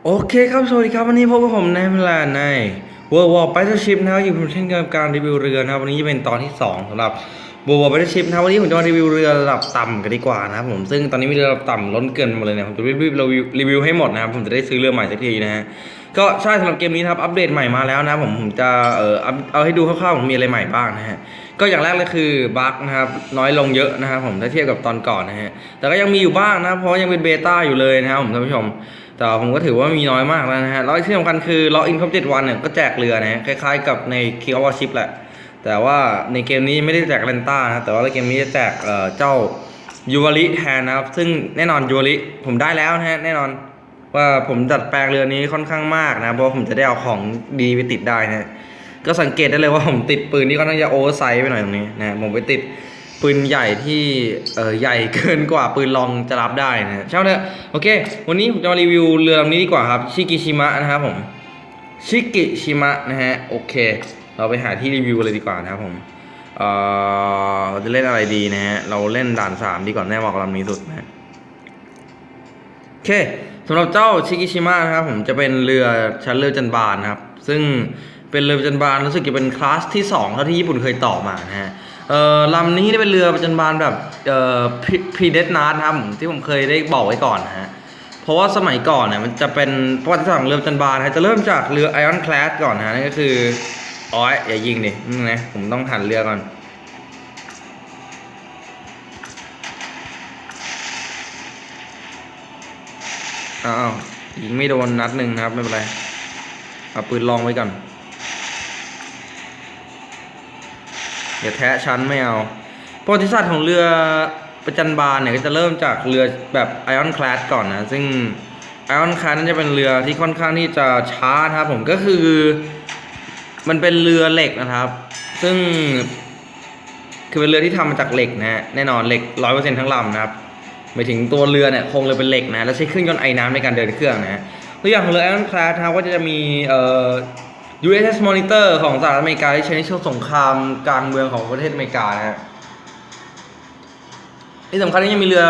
โอเคครับสวัสดีครับวันนี้พบกับผมในเวลาใน World War Battleship นะครับอยู่ผมเช่นเดิมการรีวิวเรือนะครับวันนี้จะเป็นตอนที่2สำหรับ World War Battleship นะครับวันนี้ผมจะมารีวิวเรือระดับต่ำกันดีกว่านะครับผมซึ่งตอนนี้มีเรือระดับต่ำล้นเกินหมดเลยนะผมจะรีวิวให้หมดนะครับผมจะได้ซื้อเรือใหม่สักทีนะฮะก็ใช่สำหรับเกมนี้ครับอัปเดตใหม่มาแล้วนะผมจะเอาให้ดูคร่าวๆผมมีอะไรใหม่บ้างนะฮะก็อย่างแรกเลยคือบั๊กนะครับน้อยลงเยอะนะครับผมถ้าเทียบกับตอนก่อนนะฮะแต่ก็ยังมีอยู่บ้างนะเพราะยังเป็นเบต้าอยู่เลยนะครับผมท่านผู้ชม แต่ผมก็ถือว่ามีน้อยมากแล้วนะฮะแล้วที่สำคัญคือล็อกอินครบ7 วันเนี่ยก็แจกเรือนะฮะคล้ายๆกับใน King of Warship แหละแต่ว่าในเกมนี้ไม่ได้แจกแรนต้านะแต่ว่าในเกมนี้จะแจกเจ้ายูวาริแทนนะครับซึ่งแน่นอนยูวาริผมได้แล้วนะฮะแน่นอนว่าผมดัดแปลงเรือนี้ค่อนข้างมากนะเพราะผมจะได้เอาของดีไปติดได้นะก็สังเกตได้เลยว่าผมติดปืนที่ค่อนข้างจะโอเวอร์ไซส์ไปหน่อยตรงนี้นะผมไปติดปืนใหญ่ที่ใหญ่เกินกว่าปืนลองจะรับได้นะเช่าเถอะโอเควันนี้ผมจะมารีวิวเรือลำนี้ดีกว่าครับชิกิชิมะนะครับผมชิกิชิมะนะฮะโอเคเราไปหาที่รีวิวเลยดีกว่านะครับผมเราจะเล่นอะไรดีนะฮะเราเล่นด่าน3ดีก่อนแน่บอกลำนี้สุดนะโอเคสำหรับเจ้าชิกิชิมะนะครับผมจะเป็นเรือชั้นเรือจันบานนะครับซึ่งเป็นเรือประจันบานรู้สึกจะเป็นคลาสที่2เท่าที่ญี่ปุ่นเคยต่อมานะฮะลำนี้ได้เป็นเรือประจันบานแบบพีเดสนาร์นะครับที่ผมเคยได้บอกไว้ก่อนนะฮะเพราะว่าสมัยก่อนเนี่ยมันจะเป็นประวัติศาสตร์ของเรือประจันบานนะจะเริ่มจากเรือไอออนคลาสก่อนนะนั่นก็คืออ๋ออย่ายิงดินี่นะผมต้องหันเรือก่อนอ้าวยิงไม่โดนนัดหนึ่งนะครับไม่เป็นไรเอาปืนลองไว้ก่อนอย่าแทะชั้นไม่เอาประวัติศาสตร์ของเรือประจันบานเนี่ยก็จะเริ่มจากเรือแบบไอออนคลาสก่อนนะซึ่งไอออนคลาสนั้นจะเป็นเรือที่ค่อนข้างที่จะช้านะครับผมก็คือมันเป็นเรือเหล็กนะครับซึ่งคือเป็นเรือที่ทำมาจากเหล็กนะฮะแน่นอนเหล็ก100%ทั้งลำนะครับหมายถึงตัวเรือเนี่ยโครงเรือเป็นเหล็กนะแล้วใช้เครื่องยนต์ไอน้ำในการเดินเครื่องนะฮะตัวอย่างของเรือไอออนคลาสนะครับก็จะมีUSS Monitor ของสหรัฐอเมริกาที่ใช้ในช่วงสงครามกลางเมืองของประเทศอเมริกานะฮะที่สำคัญนี่ยังมีเรือ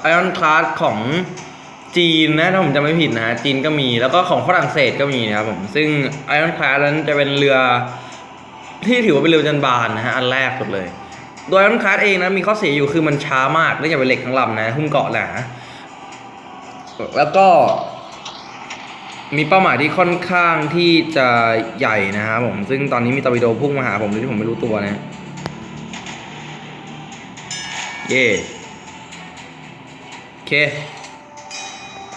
Iron Class ของจีนนะถ้าผมจำไม่ผิดนะจีนก็มีแล้วก็ของฝรั่งเศสก็มีนะครับผมซึ่ง Iron Class นั้นจะเป็นเรือที่ถือว่าเป็นเรือจันบานนะฮะอันแรกสุดเลยโดย Iron Class เองนะมีข้อเสียอยู่คือมันช้ามากเนื่องจากเป็นเหล็กทั้งลำนะหุ้มเกาะหนาแล้วก็มีเป้าหมายที่ค่อนข้างที่จะใหญ่นะครับผมซึ่งตอนนี้มีตอร์ปิโดพุ่งมาหาผมโดยที่ผมไม่รู้ตัวนะเย่โอเค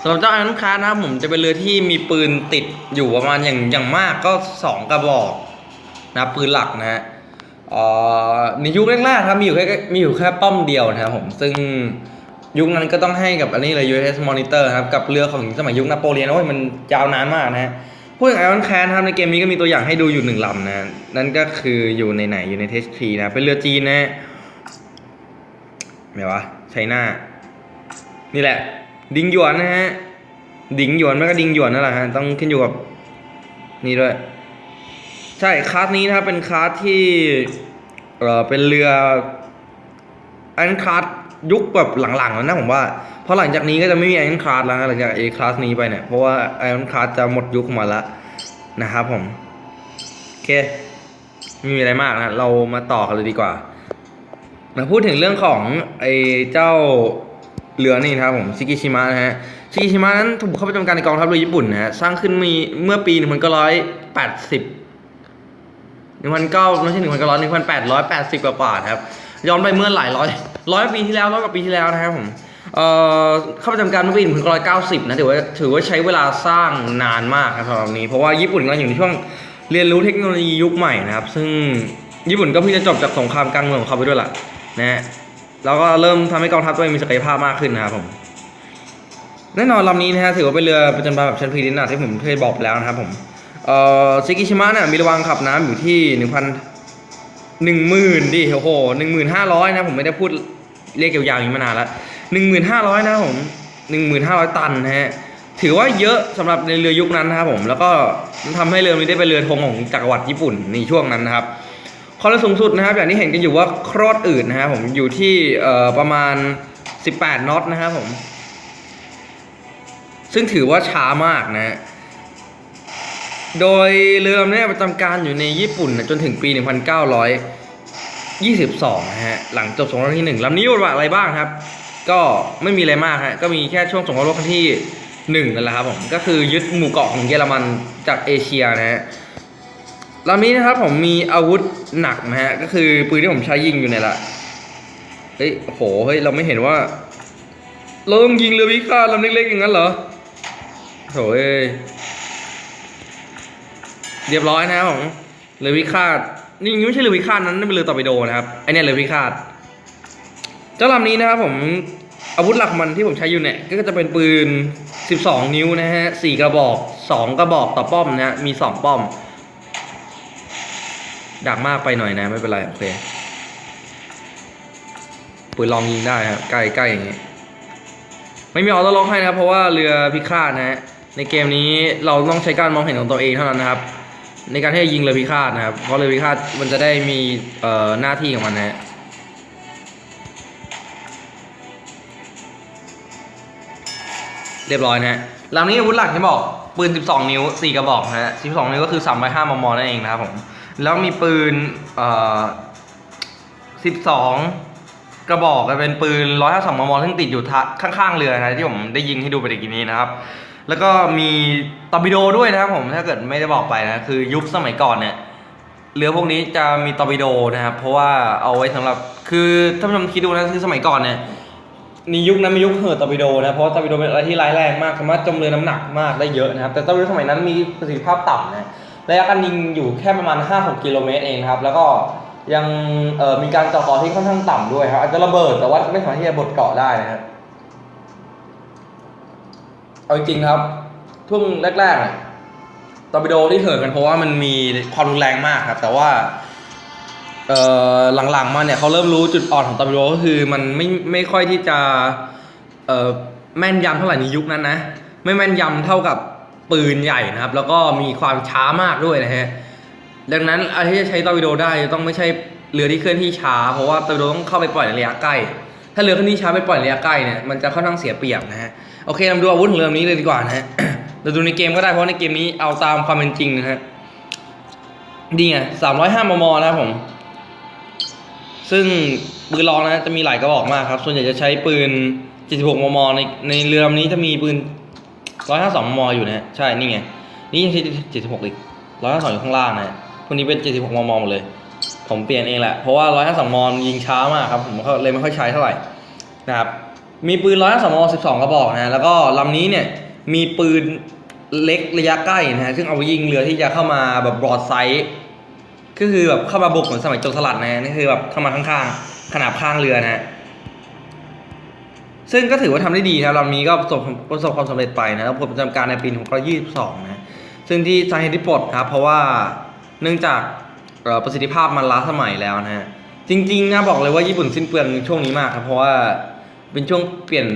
สำหรับเจ้าไอรอนคลาสนะครับผมจะเป็นเรือที่มีปืนติดอยู่ประมาณอย่างมากก็2กระบอกนะปืนหลักนะฮะในยุคแรกๆครับมีอยู่แค่ป้อมเดียวนะครับผมซึ่งยุคนั้นก็ต้องให้กับอันนี้เลย USS Monitor นะครับกับเรือของสมัยยุคนโปเลียนโอ้ยมันยาวนานมากนะฮะพูดถึงไอรอนแคนครับในเกมนี้ก็มีตัวอย่างให้ดูอยู่1 ลำนะนั่นก็คืออยู่ในไหนอยู่ในเทสทีนะเป็นเรือจีนนะไหนวะไชน่านี่แหละดิงหยวนนะฮะดิงหยวนไม่ก็ดิงหยวนนั่นแหละฮะต้องขึ้นอยู่กับนี่ด้วยใช่คลาสนี้นะครับเป็นคลาสที่เป็นเรืออันคลาสยุคแบบหลังๆแล้วนะผมว่าเพราะหลังจากนี้ก็จะไม่มีไอรอนคลาสแล้วหลังจากคลาสนี้ไปเนี่ยเพราะว่าไอรอนคลาสจะหมดยุคมาแล้วนะครับผมโอเคไม่มีอะไรมากนะเรามาต่อกันเลยดีกว่ามาพูดถึงเรื่องของไอ้เจ้าเรือนี่นะครับผมชิกิชิมะนะฮะชิกิชิมะนั้นถูกเข้าไปทำการในกองทัพเรือญี่ปุ่นนะฮะสร้างขึ้นเมื่อปี1980ไม่ใช่1880กว่าครับย้อนไปเมื่อหลายร้อยปีที่แล้ว100 กว่าปีที่แล้วนะครับผมเข้าประจำการเมื่อปี1990นะถือว่าใช้เวลาสร้างนานมากครับสำหรับนี้เพราะว่าญี่ปุ่นกำลังอยู่ในช่วงเรียนรู้เทคโนโลยียุคใหม่นะครับซึ่งญี่ปุ่นก็เพิ่งจะจบจากสงครามกลางเมืองของเขาไปด้วยล่ะนะฮะแล้วก็เริ่มทำให้กองทัพตัวเองมีศักยภาพมากขึ้นนะครับผมแน่นอนลำนี้นะฮะถือว่าเป็นเรือประจำบานแบบชั้นพรีดินนะที่ผมเคยบอกไปแล้วนะครับผมชิกิชิมะเนี่ยมีระวางขับน้ำอยู่ที่10,000ดิโอ้โห15,000นะผมไม่ได้พูดเลขยาวๆอย่างนี้มานานแล้ว15,000นะผม15,000 ตันนะฮะถือว่าเยอะสำหรับในเรือยุคนั้นนะครับผมแล้วก็ทำให้เรือนี้ได้เป็นเรือธงของจักรวรรดิญี่ปุ่นในช่วงนั้นนะครับความเร็วสูงสุดนะครับอย่างที่เห็นกันอยู่ว่าโคตรอืดนะครับผมอยู่ที่ประมาณ18 น็อตนะครับผม ซึ่งถือว่าช้ามากนะ โดยเรือลำนี้ประจำการอยู่ในญี่ปุ่นนะจนถึงปี 1922 นะฮะหลังจบสงครามโลกที่1ลำนี้บทบาทอะไรบ้างครับก็ไม่มีอะไรมากฮะก็มีแค่ช่วงสงครามโลกครั้งที่1นั่นแหละครับผมก็คือยึดหมู่เกาะของเยอรมันจากเอเชียนะฮะลำนี้นะครับผมมีอาวุธหนักนะฮะก็คือปืนที่ผมใช้ยิงอยู่เนี่ยแหละเฮ้ยโหเฮ้ยเราไม่เห็นว่าเราต้องยิงเรือพิฆาตลำเล็กๆอย่างนั้นเหรอโถ่เรียบร้อยนะครับผมเรือพิฆาตนี่ไม่ใช่เรือพิฆาตนั้นนั่นเป็นเรือตอร์ปิโดนะครับไอเนี่ยเรือพิฆาตเจ้าลำนี้นะครับผมอาวุธหลักมันที่ผมใช้อยู่เนี่ยก็จะเป็นปืน12นิ้วนะฮะ4กระบอก2กระบอกต่อป้อมนะฮะมี2ป้อมดักมากไปหน่อยนะไม่เป็นไรโอเคปืนลองยิงได้ครับใกล้ๆอย่างงี้ไม่มีออโต้ล็อกให้นะครับเพราะว่าเรือพิฆาตนะฮะในเกมนี้เราต้องใช้การมองเห็นของตัวเองเท่านั้นนะครับในการที่จะยิงเรือพิฆาตนะครับเพราะเรือพิฆาตมันจะได้มีหน้าที่ของมันนะฮะเรียบร้อยนะฮะลำนี้อาวุธหลักที่บอกปืน12นิ้ว4กระบอกนะฮะ12นิ้วก็คือ305 มมนั่นเองนะครับผมแล้วมีปืน12กระบอกก็เป็นปืน152 มมซึ่งติดอยู่ข้างๆเรือนะที่ผมได้ยิงให้ดูไปเมื่อกี้นี้นะครับแล้วก็มีตอร์ปิโดด้วยนะครับผมถ้าเกิดไม่ได้บอกไปนะคือยุคสมัยก่อนเนี่ยเรือพวกนี้จะมีตอร์ปิโดนะครับเพราะว่าเอาไว้สำหรับคือท่านผู้ชมคิดดูนะคือสมัยก่อนเนี่ยในยุคนั้นมียุคเหินตอร์ปิโดนะเพราะตอร์ปิโดเป็นอะไรที่ร้ายแรงมากสามารถจมเรือน้ำหนักมากได้เยอะนะครับแต่ตอร์ปิโดสมัยนั้นมีประสิทธิภาพต่ำนะระยะการยิงอยู่แค่ประมาณ 5-6 กิโลเมตรเองครับแล้วก็ยังมีการเจาะเกาะที่ค่อนข้างต่ำด้วยครับอาจจะระเบิดแต่ว่าไม่สามารถที่จะบดเกาะได้นะครับเอาจริงๆครับช่วงแรกๆตอร์ปิโดที่เหินกันเพราะว่ามันมีความรุนแรงมากครับแต่ว่าหลังๆมาเนี่ยเขาเริ่มรู้จุดอ่อนของตอร์ปิโดก็คือมันไม่ค่อยที่จะแม่นยำเท่าไหร่ในยุคนั้นนะไม่แม่นยำเท่ากับปืนใหญ่นะครับแล้วก็มีความช้ามากด้วยนะฮะดังนั้นอะไรที่จะใช้ตอร์ปิโดได้ต้องไม่ใช่เรือที่เคลื่อนที่ช้าเพราะว่าตอร์ปิโดต้องเข้าไปปล่อยในระยะใกล้ถ้าเรือเคลื่อนที่ช้าไปปล่อยในระยะใกล้เนี่ยมันจะค่อนข้างเสียเปรียบนะฮะโอเคเราดูอาวุธของเรือนี้เลยดีกว่านะฮะ เราดูในเกมก็ได้เพราะในเกมนี้เอาตามความเป็นจริงนะฮะดีไง305 มมนะครับผมซึ่งปืนลองนะจะมีหลายกระบอกมากครับส่วนใหญ่จะใช้ปืน76 มมในเรือลำนี้จะมีปืน152 มมอยู่นะฮะใช่นี่ไงนี่ยังใช้76อีก152อยู่ข้างล่างนะพวกนี้เป็น76 มมหมดเลยผมเปลี่ยนเองแหละเพราะว่า152 มมยิงช้ามากครับผมเลยไม่ค่อยใช้เท่าไหร่นะครับมีปืน152 มม12กระบอกนะแล้วก็ลำนี้เนี่ยมีปืนเล็กระยะใกล้นะฮะซึ่งเอาไว้ยิงเรือที่จะเข้ามาแบบบรอดไซส์ก็คือแบบเข้ามาบุกเหมือนสมัยโจรสลัดนะนี่คือแบบเข้ามาข้างๆขนาบข้างเรือนะฮะซึ่งก็ถือว่าทำได้ดีครับลำนี้ก็ประสบความสำเร็จไปนะแล้วผลประจำการในปี1922นะซึ่งที่สาเหตุที่ปลดครับเพราะว่าเนื่องจากประสิทธิภาพมันล้าสมัยแล้วนะฮะจริงๆนะบอกเลยว่าญี่ปุ่นสิ้นเปลืองช่วงนี้มากครับเพราะว่าเป็นช่วงเปลี่ยน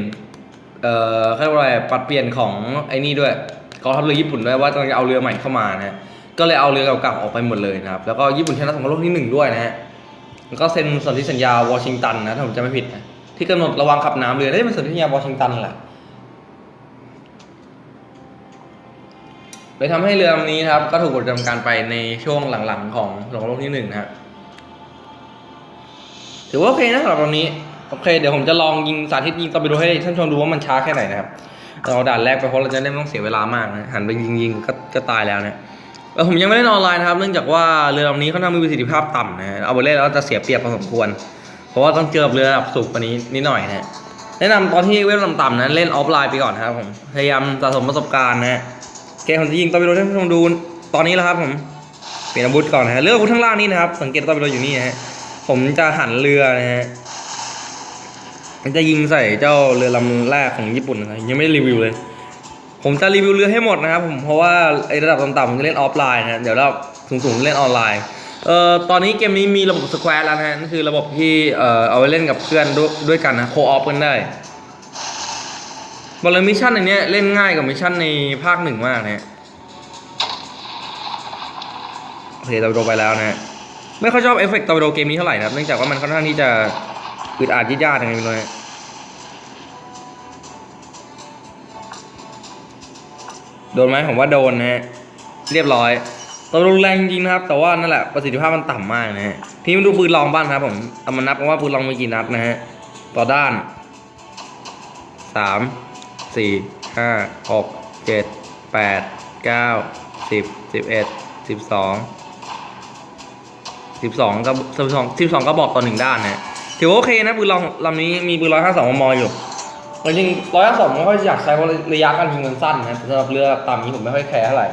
เขาเรียกว่าอะไรปัดเปลี่ยนของไอ้นี่ด้วยกองทัพเรือญี่ปุ่นด้วยว่าจะเอาเรือใหม่เข้ามานะก็เลยเอาเรือเก่าๆออกไปหมดเลยนะครับแล้วก็ญี่ปุ่นชนะสงครามโลกที่1ด้วยนะฮะแล้วก็เซ็นสนธิสัญญาวอชิงตันนะถ้าผมจำไม่ผิดนะที่กำหนดระวังขับน้ำเรือได้เป็นสนธิสัญญาวอชิงตันแหละเลยทำให้เรือลำนี้ครับก็ถูกประจำการไปในช่วงหลังๆของสงครามโลกที่1นะครับถือว่าโอเคนะสำหรับลำนี้โอเคเดี๋ยวผมจะลองยิงสาธิตยิงตอร์ปิโดให้ท่านชมดูว่ามันช้าแค่ไหนนะครับเราด่านแรกไปเพราะเราจะไม่ต้องเสียเวลามากนะหันไปยิงก็ตายแล้วนะผมยังไม่ได้ออนไลน์นะครับเนื่องจากว่าเรือลำนี้ค่อนข้างมีประสิทธิภาพต่ำนะเอาไปเล่นแล้วจะเสียเปรียบพอสมควรเพราะว่าต้องเจอเรือระดับสูงกว่านี้นิดหน่อยนะแนะนำตอนที่เวลต่ำๆนะเล่นออฟไลน์ไปก่อนนะครับผมพยายามสะสมประสบการณ์นะเกมผมจะยิงตอร์ปิโดให้ท่านผู้ชมดูตอนนี้แล้วครับผมเปลี่ยนอาวุธก่อนนะฮะเลือกอาวุธข้างล่างนี้นะครับสังเกตตอร์ปิโดอยู่นี่นะฮะผมจะหันเรือนะฮะมันจะยิงใส่เจ้าเรือลำแรกของญี่ปุ่นนะยังไม่ได้รีวิวเลยผมจะรีวิวเรือให้หมดนะครับผมเพราะว่าไอ้ระดับต่ำๆผมจะเล่นออฟไลน์นะเดี๋ยวระดับสูงๆเล่นออนไลน์ตอนนี้เกมนี้มีระบบสแควร์แล้วนะฮะนั่นคือระบบที่เอาไว้เล่นกับเพื่อนด้วยกันนะโคออฟกันได้บอกเลยมิชชั่นอันนี้เล่นง่ายกว่ามิชชั่นในภาค1มากนะโอเคตอร์ปิโดไปแล้วนะไม่ค่อยชอบเอฟเฟกต์ตอร์ปิโดเกมนี้เท่าไหร่นะเนื่องจากว่ามันค่อนข้างที่จะอึดอัดยืดยาดยังไงไม่รู้นะ โดนไหมผมว่าโดนนะฮะเรียบร้อยตัวรุนแรงจริงนะครับแต่ว่านั่นแหละประสิทธิภาพมันต่ำมากนะฮะทีนี้มาดูปืนลองบ้างครับผมเอามานับกันว่าปืนลองมีกี่นัดนะฮะต่อด้าน3 4 5 6 7 8 9 10 11 12ก็บอกต่อ1ด้านนะถือว่าโอเคนะปืนลองลำนี้มีปืน152 มมอยู่จริง152ไม่ค่อยอยากใช้เพราะระยะการยิงมันสั้นนะสำหรับเรือต่ำนี้ผมไม่ค่อยแคร์เท่าไหร่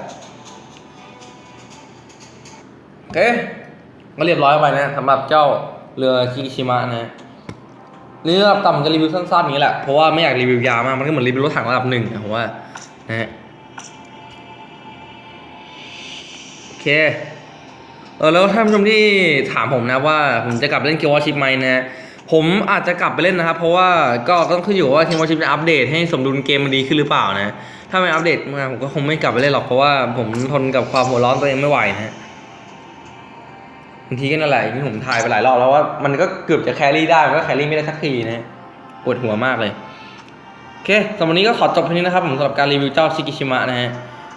โอเคก็เรียบร้อยไปนะสำหรับเจ้าเรือคิกิชิมะนะนี่ระดับต่ำจะรีวิวสั้นๆนี้แหละเพราะว่าไม่อยากรีวิวยาวมากมันก็เหมือนรีวิวรถถังระดับ1นะผมว่านะฮะโอเคแล้วท่านผู้ชมที่ถามผมนะว่าผมจะกลับเล่นคิววอชิปไหมนะผมอาจจะกลับไปเล่นนะครับเพราะว่าก็ต้องขึ้นอยู่ว่าคิววอชิปจะอัปเดตให้สมดุลเกมมันดีขึ้นหรือเปล่านะถ้าไม่อัปเดตมาผมก็คงไม่กลับไปเล่นหรอกเพราะว่าผมทนกับความหัวร้อนตัวเองไม่ไหวนะบางทีก็นั่นแหละที่ผมถ่ายไปหลายรอบแล้วว่ามันก็เกือบจะแครี่ได้มันก็แครี่ไม่ได้สักทีนะปวดหัวมากเลยโอเคสำหรับวันนี้ก็ขอจบเพียงนี้นะครับผมสำหรับการรีวิวเจ้าชิกิชิมะนะฮะ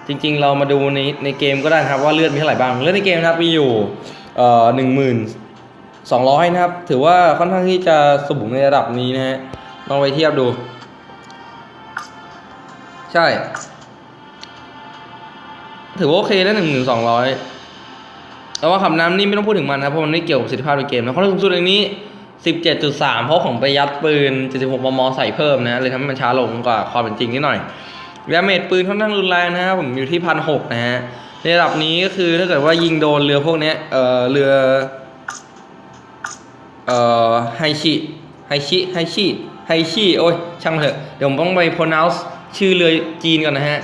จริงๆเรามาดูในเกมก็ได้นะครับว่าเลือดมีเท่าไหร่บ้างเลือดในเกมนะครับมีอยู่1200นะครับถือว่าค่อนข้างที่จะสูงในระดับนี้นะฮะลองไปเทียบดูใช่ถือว่าโอเคนะ1200แต่ว่าขับน้ำนี่ไม่ต้องพูดถึงมันนะเพราะมันไม่เกี่ยวกับประสิทธิภาพในเกมนะเพราะสูงสุดอย่างนี้ 17.3 เพราะผมไปยัดปืน 76 มมใส่เพิ่มนะเลยทำให้มันช้าลงกว่าความเป็นจริงนิดหน่อยดาเมจปืนค่อนข้างรุนแรงนะครับผมอยู่ที่ 1,600 นะฮะในระดับนี้ก็คือถ้าเกิดว่ายิงโดนเรือพวกนี้เรือไฮชิโอ้ยช่างเถอะเดี๋ยวผมต้องไป pronounce ชื่อเรือจีนก่อนนะฮะ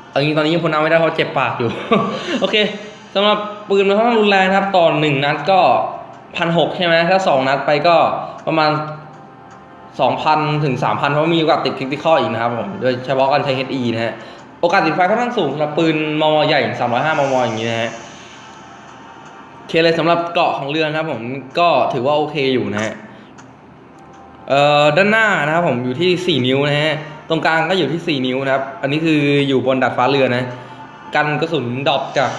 เอาจริงตอนนี้ยัง pronounce ไม่ได้เพราะเจ็บปากอยู่ โอเคสำหรับปืนมันค่อนข้างรุนแรงนะครับต่อ1นัดก็ 1,600 ใช่ไหมถ้า2นัดไปก็ประมาณ 2,000 ถึง 3,000 เพราะมีโอกาสติดคริติคอลอีกนะครับผมโดยเฉพาะการใช้ HE นะฮะโอกาสติดไฟค่อนข้างสูงสำหรับปืนมมใหญ่305 มมอย่างนี้นะฮะโอเคเลยสำหรับเกราะของเรือนะครับผมก็ถือว่าโอเคอยู่นะฮะด้านหน้านะครับผมอยู่ที่4นิ้วนะฮะตรงกลางก็อยู่ที่4นิ้วนะครับอันนี้คืออยู่บนดาดฟ้าเรือนะกันกระสุนดรอปจาก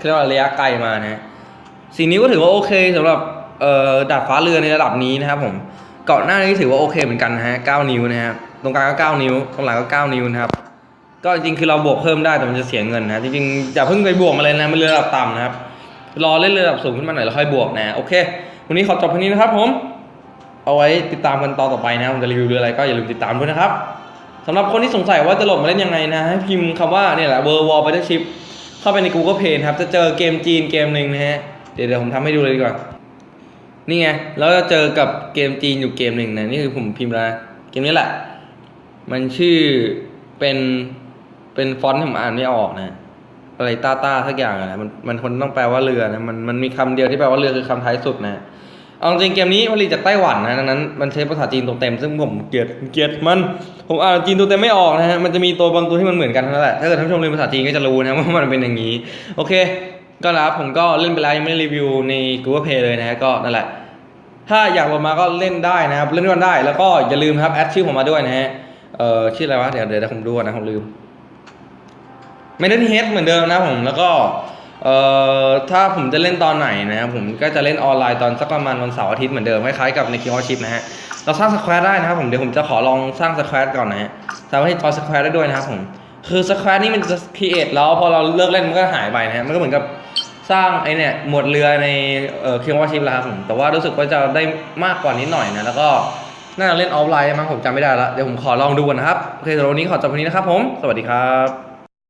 เรียกว่าระยะไกลมานะ4นิ้วก็ถือว่าโอเคสำหรับดาดฟ้าเรือในระดับนี้นะครับผมเกาะหน้านี้ถือว่าโอเคเหมือนกันนะฮะ9นิ้วนะฮะตรงกลางก็9นิ้วตรงหลังก็9นิ้วนะครับก็จริงคือเราบวกเพิ่มได้แต่มันจะเสียเงินนะจริงๆอย่าเพิ่งไปบวกมาเลยนะมันเรือระดับต่ำนะครับรอเล่นเรือระดับสูงขึ้นมาหน่อยแล้วค่อยบวกนะโอเควันนี้ขอจบเพียงนี้นะครับผมเอาไว้ติดตามกันตอนต่อไปนะผมจะรีวิวเรืออะไรก็อย่าลืมติดตามด้วยนะครับสำหรับคนที่สงสัยว่าจะโหลดมาเล่นยังไงนะให้พิมพ์คำว่าเนี่ยแหละ World War Battleship เข้าไปใน Google Play ครับจะเจอเกมจีนเกมหนึ่งนะฮะเดี๋ยวผมทำให้ดูเลยดีกว่านี่ไงแล้วจะเจอกับเกมจีนอยู่เกมหนึ่งนะนี่คือผมพิมพ์แล้วเกมนี้แหละมันชื่อเป็นฟอนต์ที่ผมอ่านไม่ออกนะอะไรต้าสักอย่างนะมันคนต้องแปลว่าเรือนะมันมีคำเดียวที่แปลว่าเรือคือคำท้ายสุดนะเอาจริงเกมนี้ผลิตจากไต้หวันนะดังนั้นมันใช้ภาษาจีนตัวเต็มซึ่งผมเกลียดมันผมอ่านจีนตัวเต็มไม่ออกนะฮะมันจะมีตัวบางตัวที่มันเหมือนกันนั่นแหละถ้าเกิดท่านผู้ชมเรียนภาษาจีนก็จะรู้นะว่ามันเป็นอย่างนี้โอเคก็แล้วผมก็เล่นไปแล้วยังไม่ได้รีวิวใน Google Play เลยนะฮะก็นั่นแหละถ้าอยากโหลดมาก็เล่นได้นะครับเล่นด้วยกันได้แล้วก็อย่าลืมครับแอดชื่อผมมาด้วยนะฮะชื่ออะไรวะเดี๋ยวผมดูนะผมลืมไม่ได้เฮดเหมือนเดิมนะผมแล้วก็ถ้าผมจะเล่นตอนไหนนะครับผมก็จะเล่นออนไลน์ตอนสักประมาณวันเสาร์อาทิตย์เหมือนเดิมคล้ายๆกับในคิวออชิปนะฮะเราสร้างสแควร์ได้นะครับผมเดี๋ยวผมจะขอลองสร้างสแควร์ก่อนนะฮะสามารถที่ทอยสแควร์ได้ด้วยนะครับผมคือสแควร์นี่มันจะครีเอทแล้วพอเราเลิกเล่นมันก็หายไปนะฮะมันก็เหมือนกับสร้างไอเนี่ยหมวดเรือในคิวออชิปแล้วครับผมแต่ว่ารู้สึกว่าจะได้มากกว่านิดหน่อยนะแล้วก็น่าจะเล่นออฟไลน์มั้งผมจำไม่ได้ละเดี๋ยวผมขอลองดูก่อนนะครับโอเคสำหรับวันนี้ขอจบวันนี้นะครับผมสวัสดีครับ